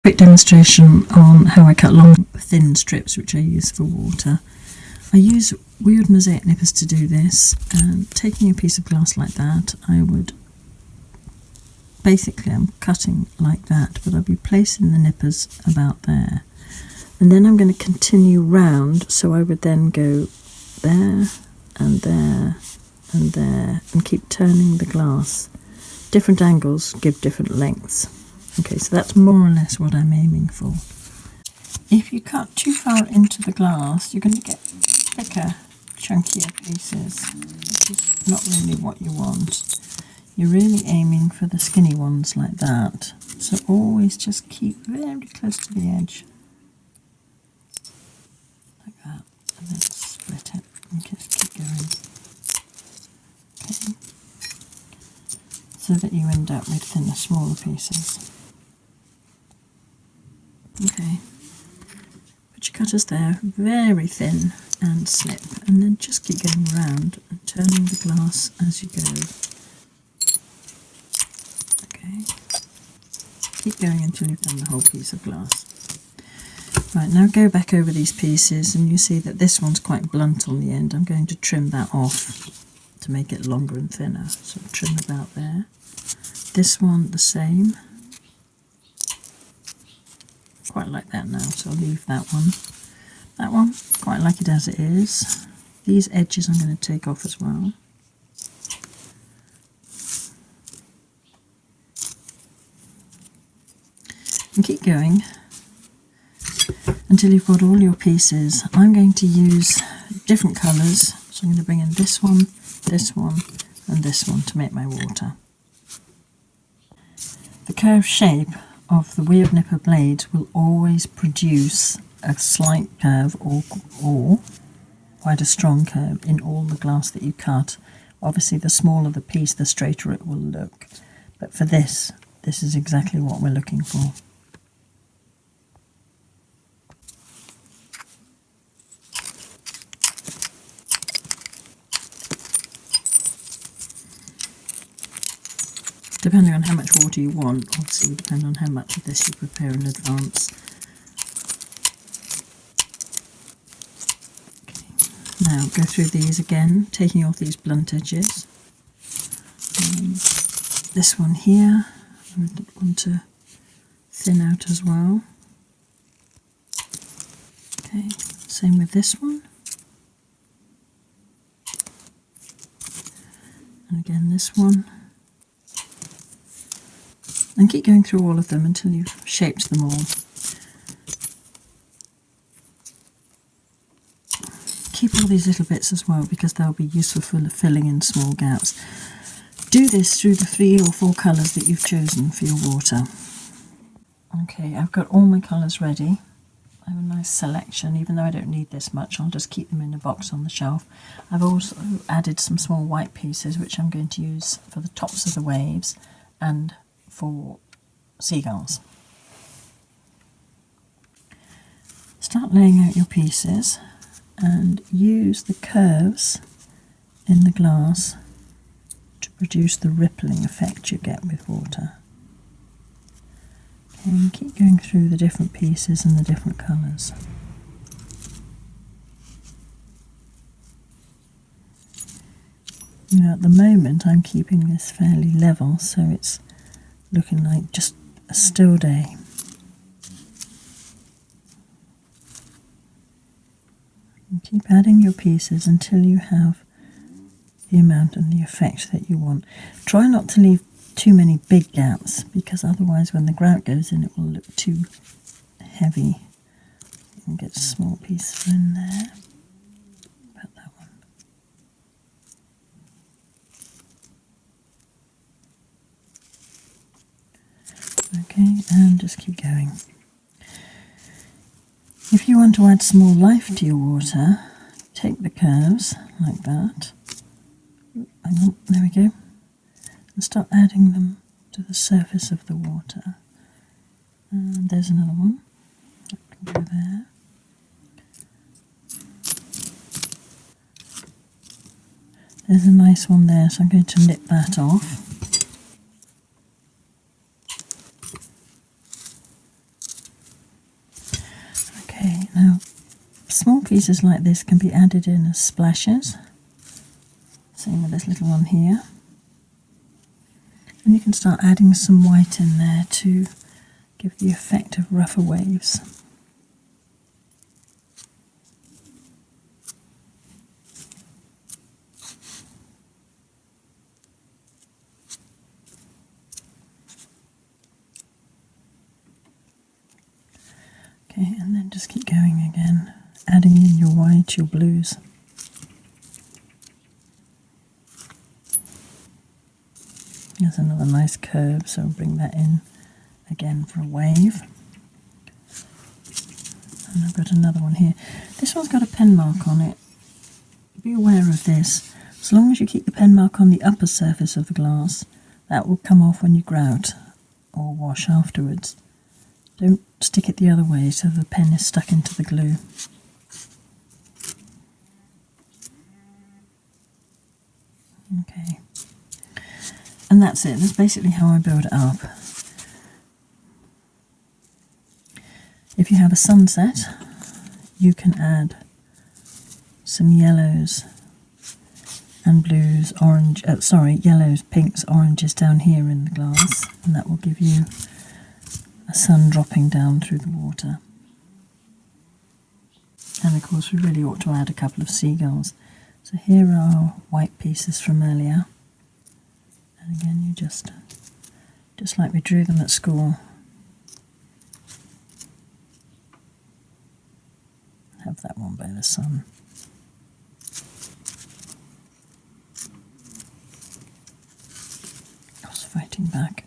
Quick demonstration on how I cut long thin strips which I use for water. I use weird mosaic nippers to do this, and taking a piece of glass like that, I would basically, I'm cutting like that, but I'll be placing the nippers about there, and then I'm going to continue round, so I would then go there and there and there and keep turning the glass. Different angles give different lengths. Okay, so that's more or less what I'm aiming for. If you cut too far into the glass, you're going to get thicker, chunkier pieces, which is not really what you want. You're really aiming for the skinny ones like that. So always just keep very close to the edge. Like that. And then split it and just keep going. Okay. So that you end up with thinner, smaller pieces. Okay, put your cutters there, very thin and slip, and then just keep going around and turning the glass as you go. Okay, keep going until you've done the whole piece of glass. Right, now go back over these pieces and you see that this one's quite blunt on the end. I'm going to trim that off to make it longer and thinner, so trim about there. This one the same. Quite like that now, so I'll leave that one. That one, quite like it as it is. These edges I'm going to take off as well. And keep going until you've got all your pieces. I'm going to use different colours, so I'm going to bring in this one, and this one to make my water. The curved shape of the weird nipper blades will always produce a slight curve or quite a strong curve in all the glass that you cut. Obviously the smaller the piece, the straighter it will look, but for this is exactly what we're looking for. Depending on how much water you want, obviously depending on how much of this you prepare in advance. Okay. Now go through these again, taking off these blunt edges. This one here, I would want to thin out as well. Okay, same with this one. And again this one. And keep going through all of them until you've shaped them all. Keep all these little bits as well because they'll be useful for filling in small gaps. Do this through the 3 or 4 colours that you've chosen for your water. Okay, I've got all my colours ready. I have a nice selection, even though I don't need this much, I'll just keep them in a box on the shelf. I've also added some small white pieces which I'm going to use for the tops of the waves and for seagulls. Start laying out your pieces and use the curves in the glass to produce the rippling effect you get with water. Okay, and keep going through the different pieces and the different colours. Now at the moment I'm keeping this fairly level, so it's looking like just a still day. And keep adding your pieces until you have the amount and the effect that you want. Try not to leave too many big gaps, because otherwise when the grout goes in it will look too heavy. You can get a small piece in there. About that one. Okay, and just keep going. If you want to add some more life to your water, take the curves like that. Hang on, there we go. And start adding them to the surface of the water. And there's another one. That can go there. There's a nice one there, so I'm going to nip that off. small pieces like this can be added in as splashes. Same with this little one here. And you can start adding some white in there to give the effect of rougher waves. Okay, and then just keep going again, adding in your white, your blues. There's another nice curve, so I'll bring that in again for a wave. And I've got another one here. This one's got a pen mark on it. Be aware of this. As long as you keep the pen mark on the upper surface of the glass, that will come off when you grout or wash afterwards. Don't stick it the other way so the pen is stuck into the glue. Okay. And that's it. That's basically how I build it up. If you have a sunset, you can add some yellows and blues, yellows, pinks, oranges down here in the glass, and that will give you a sun dropping down through the water. And of course we really ought to add a couple of seagulls. So here are white pieces from earlier, and again you just like we drew them at school. Have that one by the sun. I was fighting back.